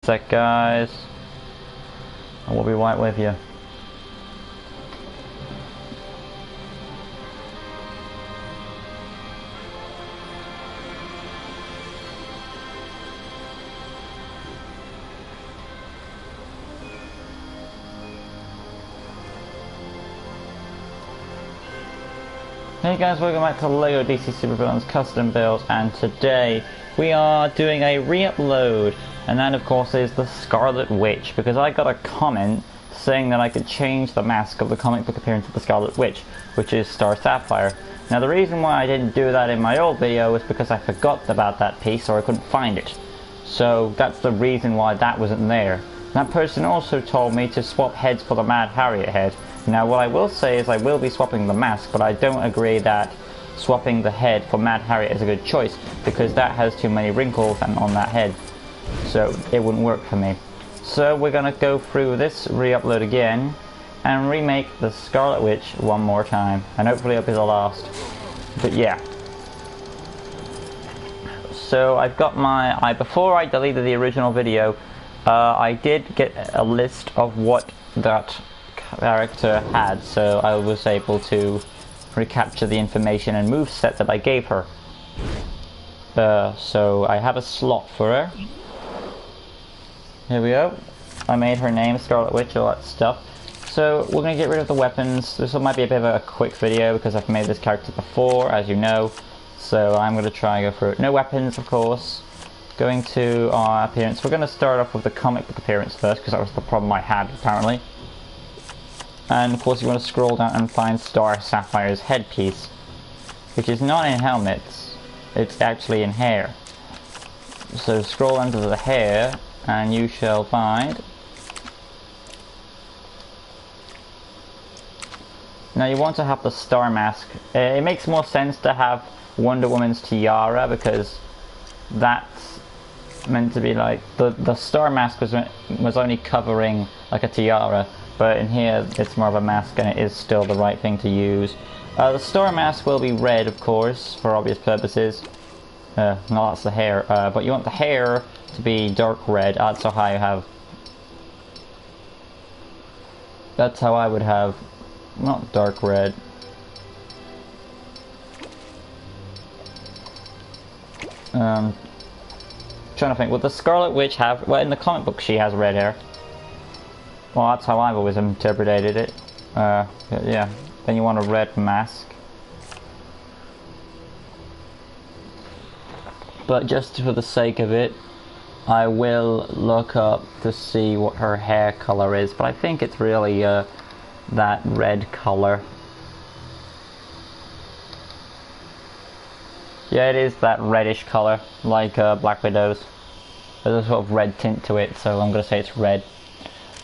Sec guys, and we'll be right with you. Hey guys, welcome back to LEGO DC Supervillains Custom Builds, and today we are doing a re-upload, and that of course is the Scarlet Witch, because I got a comment saying that I could change the mask of the comic book appearance of the Scarlet Witch, which is Star Sapphire. Now the reason why I didn't do that in my old video was because I forgot about that piece or I couldn't find it. So that's the reason why that wasn't there. That person also told me to swap heads for the Mad Harriet head. Now what I will say is I will be swapping the mask, but I don't agree that swapping the head for Mad Harriet is a good choice, because that has too many wrinkles on that head, so it wouldn't work for me. So we're gonna go through this re-upload again and remake the Scarlet Witch one more time, and hopefully it'll be the last. But yeah, so I've got my before I deleted the original video, I did get a list of what that character had, so I was able to recapture the information and moveset that I gave her. So I have a slot for her. Here we go. I made her name Scarlet Witch, all that stuff. So we're going to get rid of the weapons. This might be a bit of a quick video because I've made this character before, as you know. So I'm going to try and go through it. No weapons, of course. Going to our appearance. We're going to start off with the comic book appearance first, because that was the problem I had, apparently. And of course you want to scroll down and find Star Sapphire's headpiece, which is not in helmets, it's actually in hair. So scroll under the hair and you shall find. Now you want to have the star mask. It makes more sense to have Wonder Woman's tiara, because that's meant to be like the star mask was only covering like a tiara. But in here, it's more of a mask, and it is still the right thing to use. The star mask will be red, of course, for obvious purposes. No, that's the hair. But you want the hair to be dark red. That's how I have. That's how I would have, not dark red. Trying to think. Would the Scarlet Witch have? Well, in the comic book, she has red hair. Well, that's how I've always interpreted it. Yeah. Then you want a red mask. But just for the sake of it, I will look up to see what her hair color is. But I think it's really that red color. Yeah, it is that reddish color, like Black Widow's. There's a sort of red tint to it, so I'm going to say it's red.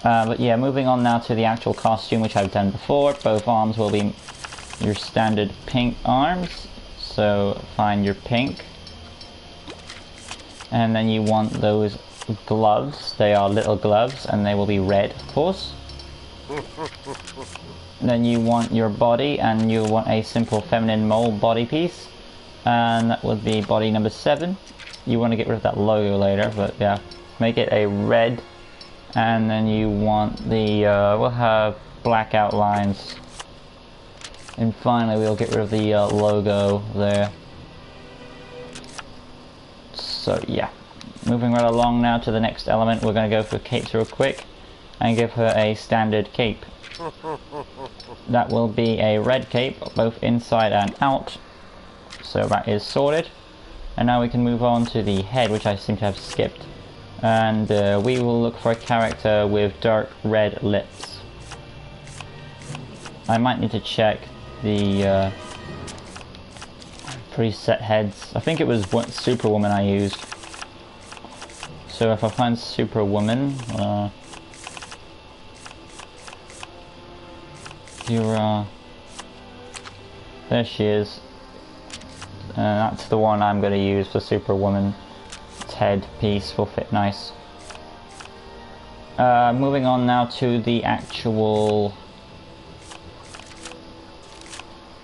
But yeah, moving on now to the actual costume, which I've done before. Both arms will be your standard pink arms, so find your pink. And then you want those gloves. They are little gloves, and they will be red, of course. Then you want your body, and you want a simple feminine mold body piece, and that would be body number 7. You want to get rid of that logo later, but yeah, make it a red. And then you want the, we'll have black outlines. And finally we'll get rid of the logo there. So yeah, moving right along now to the next element, we're going to go for capes real quick and give her a standard cape. That will be a red cape, both inside and out. So that is sorted. And now we can move on to the head, which I seem to have skipped. And we will look for a character with dark red lips. I might need to check the preset heads. I think it was Superwoman I used. So if I find Superwoman, there she is. That's the one I'm going to use for Superwoman. Head piece will fit nice. Moving on now to the actual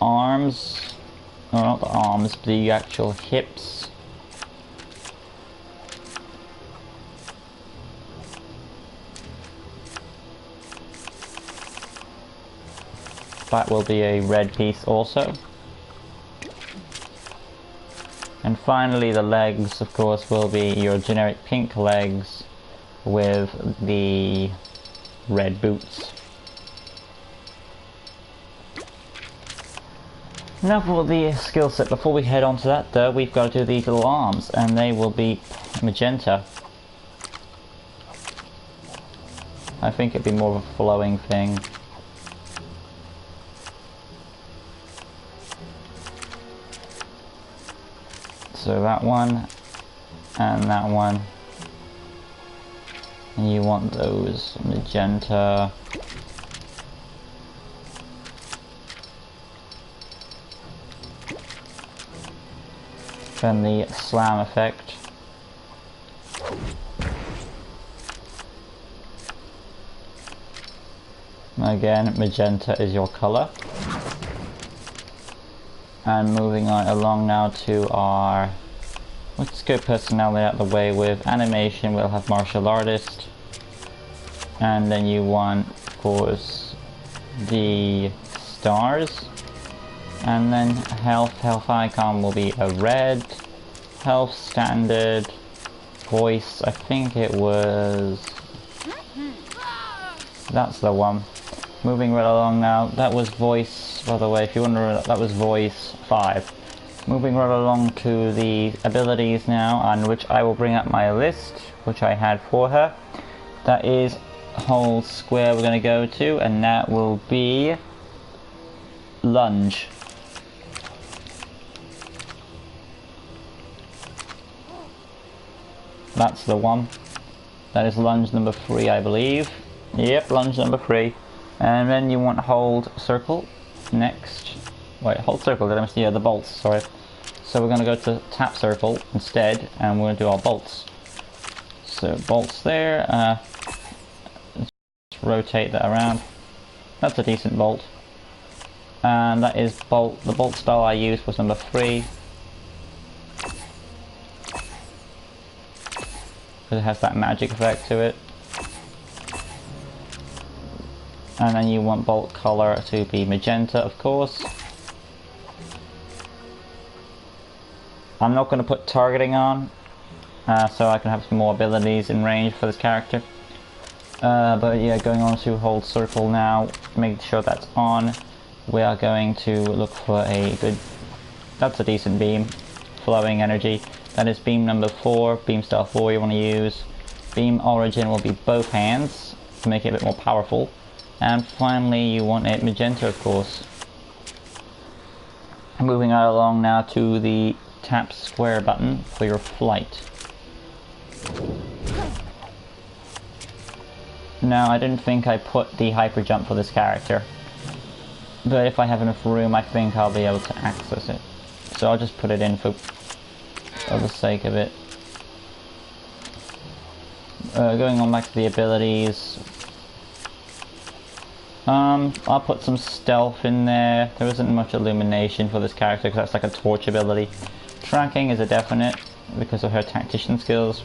arms, or not the arms, but the actual hips. that will be a red piece also. And finally the legs, of course, will be your generic pink legs with the red boots. Now for the skill set. Before we head on to that though, we've got to do these little arms, and they will be magenta. I think it'd be more of a flowing thing. So that one, and that one. And you want those magenta. Then the slam effect. Again, magenta is your color. And moving on along now to our, let's go personality out of the way. With animation we'll have martial artist, and then you want, of course, the stars, and then health icon will be a red, health standard, voice, I think it was, that's the one. Moving right along now, that was voice, by the way, if you wonder, that was voice 5. Moving right along to the abilities now, on which I will bring up my list, which I had for her. That is whole square we're going to go to, and that will be lunge. That's the one. That is lunge number 3, I believe. Yep, lunge number 3. And then you want hold circle next. Wait, hold circle, did I miss? Yeah, the bolts, sorry. So we're going to go to tap circle instead, and we're going to do our bolts. So bolts there, let's rotate that around. That's a decent bolt. And that is bolt, the bolt style I used was number 3. Because it has that magic effect to it. And then you want bolt color to be magenta, of course. I'm not going to put targeting on, so I can have some more abilities in range for this character. But yeah, going on to hold circle now, make sure that's on. We are going to look for a good, that's a decent beam, flowing energy. That is beam number 4, beam style 4 you want to use. Beam origin will be both hands to make it a bit more powerful. And finally you want it magenta, of course. Moving right along now to the tap square button for your flight. Now I didn't think I put the hyper jump for this character, but if I have enough room I think I'll be able to access it. So I'll just put it in for the sake of it. Going on back to the abilities. I'll put some stealth in there. There isn't much illumination for this character because that's like a torch ability. Tracking is a definite because of her tactician skills.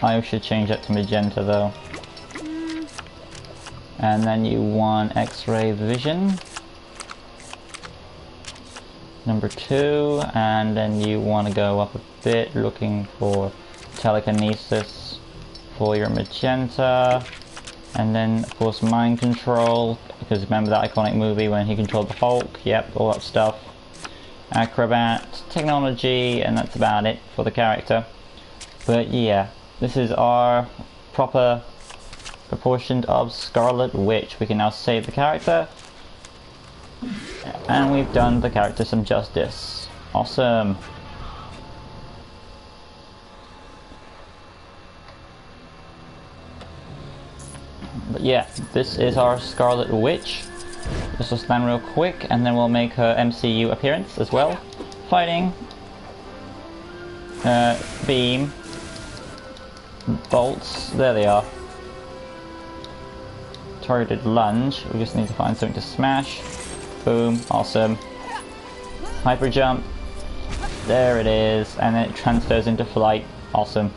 I should change that to magenta though. And then you want X-ray vision. Number 2, and then you want to go up a bit looking for telekinesis for your magenta. And then, of course, mind control, because remember that iconic movie when he controlled the Hulk? Yep, all that stuff. Acrobat, technology, and that's about it for the character. But yeah, this is our proper proportion of Scarlet Witch. We can now save the character. And we've done the character some justice. Awesome. But yeah, this is our Scarlet Witch. This will stand real quick, and then we'll make her MCU appearance as well. Fighting. Beam. Bolts. There they are. Targeted lunge. We just need to find something to smash. Boom. Awesome. Hyper jump. There it is. And then it transfers into flight. Awesome.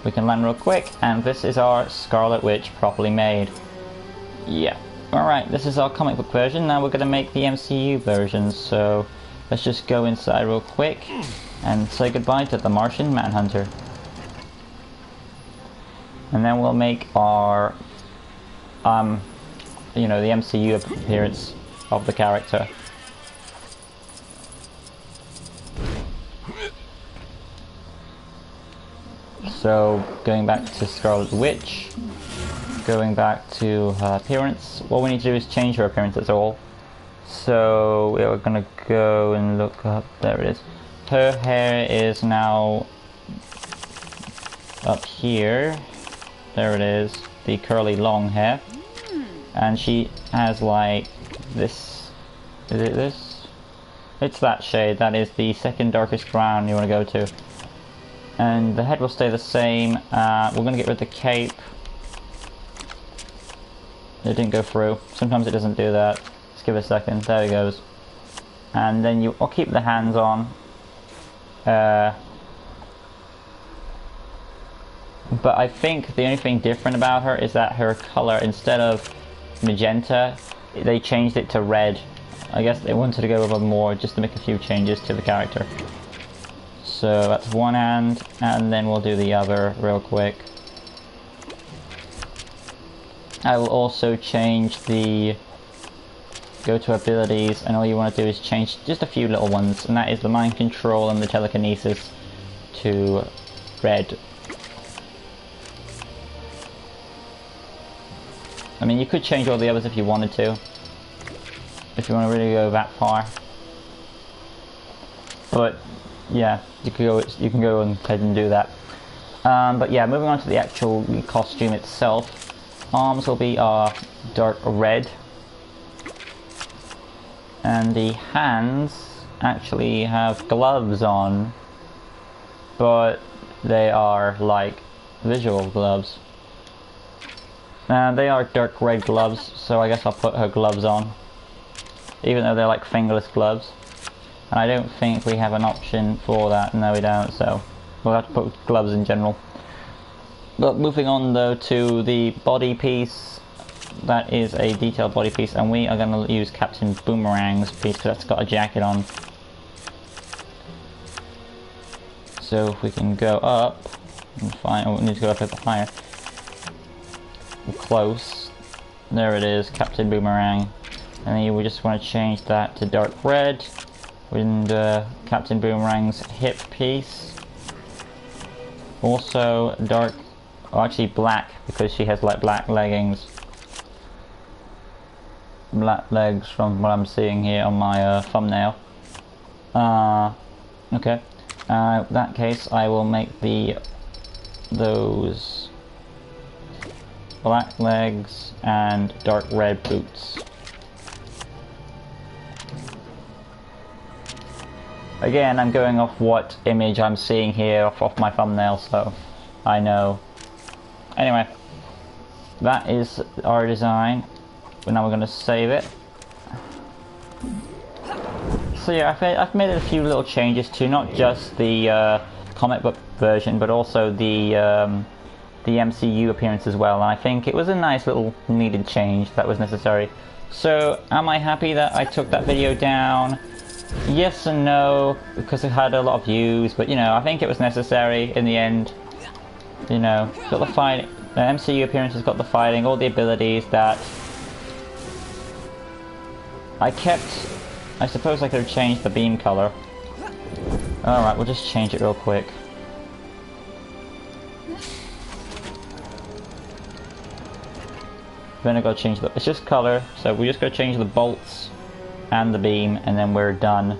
We can land real quick, and this is our Scarlet Witch properly made. Yeah. Alright, this is our comic book version. Now we're going to make the MCU version, so let's just go inside real quick and say goodbye to the Martian Manhunter. And then we'll make our, you know, the MCU appearance of the character. So, going back to Scarlet Witch, going back to her appearance, what we need to do is change her appearance, that's all. So, we're gonna go and look up, there it is. Her hair is now up here, there it is, the curly long hair. And she has like this, is it this? It's that shade, that is the second darkest brown you want to go to. And the head will stay the same. We're going to get rid of the cape. It didn't go through. Sometimes it doesn't do that. Let's give it a second. There it goes. And then I'll keep the hands on. But I think the only thing different about her is that her color, instead of magenta, they changed it to red. I guess they wanted to go a little more just to make a few changes to the character. So that's one hand, and then we'll do the other real quick. I will also change the go to abilities, and all you want to do is change just a few little ones, and that is the mind control and the telekinesis to red. I mean, you could change all the others if you wanted to, if you want to really go that far. But yeah, you can go ahead and do that. But yeah, moving on to the actual costume itself. Arms will be dark red, and the hands actually have gloves on, but they are like visual gloves. They are dark red gloves, so I guess I'll put her gloves on, even though they're like fingerless gloves. And I don't think we have an option for that. No, we don't, so we'll have to put gloves in general. But moving on though to the body piece, that is a detailed body piece, and we are going to use Captain Boomerang's piece because that's got a jacket on. So if we can go up and find, oh, we need to go up a bit higher. Close. There it is, Captain Boomerang. And then we just want to change that to dark red. And Captain Boomerang's hip piece. Also dark, or actually black, because she has like black leggings. Black legs from what I'm seeing here on my thumbnail. Okay. In that case, I will make those black legs and dark red boots. Again, I'm going off what image I'm seeing here off my thumbnail, so I know. Anyway, that is our design. But now we're going to save it. So yeah, I've made a few little changes to not just the comic book version, but also the MCU appearance as well. And I think it was a nice little needed change that was necessary. So, am I happy that I took that video down? Yes and no, because it had a lot of views, but you know, I think it was necessary in the end. You know, got the fight, the MCU appearance has got the fighting, all the abilities that I kept. I suppose I could have changed the beam color. Alright, we'll just change it real quick. Then I gotta change the, it's just color, so we just gotta change the bolts and the beam, and then we're done.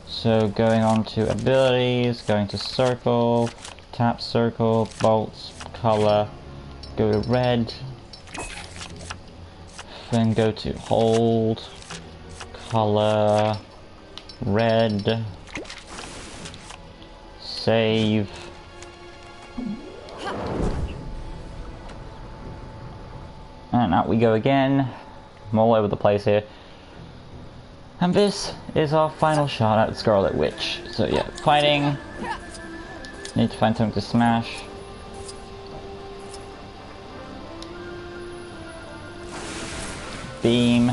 So going on to abilities, going to circle, tap circle, bolts, color, go to red, then go to hold, color, red, save, and out we go again. I'm all over the place here. And this is our final shot at Scarlet Witch. So yeah, fighting, Need to find something to smash. Beam.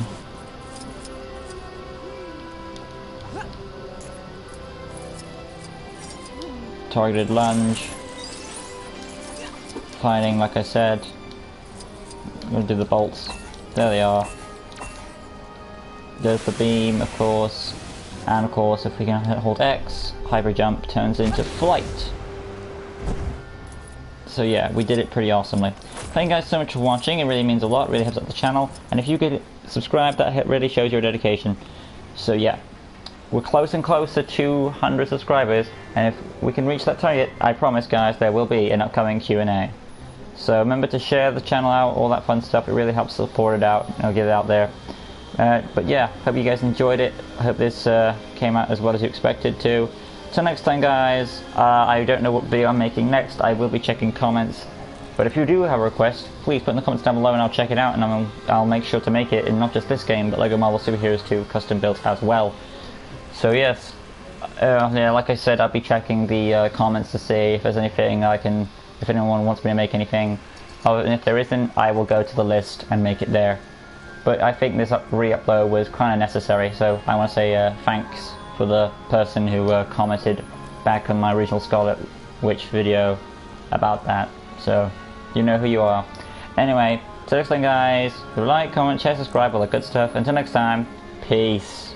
Targeted lunge. Fighting, like I said. I'm gonna do the bolts. There they are. There's the beam, of course. And of course, if we can hold X, hyper jump turns into flight. So yeah, we did it pretty awesomely. Thank you guys so much for watching. It really means a lot. It really helps out the channel. And if you could subscribe, that really shows your dedication. So yeah. We're close and close to 200 subscribers, and if we can reach that target, I promise guys, there will be an upcoming Q&A. So remember to share the channel out, all that fun stuff. It really helps support it out, and I'll get it out there. But yeah, hope you guys enjoyed it. I hope this came out as well as you expected to. Till next time guys, I don't know what video I'm making next. I will be checking comments. But if you do have a request, please put in the comments down below and I'll check it out, and I'll make sure to make it in not just this game, but LEGO Marvel Super Heroes 2 custom built as well. So yes, yeah, like I said, I'll be checking the comments to see if there's anything if anyone wants me to make anything. And if there isn't, I will go to the list and make it there. But I think this re-upload was kind of necessary, so I want to say thanks for the person who commented back on my original Scarlet Witch video about that. So, you know who you are. Anyway, till next time guys, like, comment, share, subscribe, all that good stuff. Until next time, peace.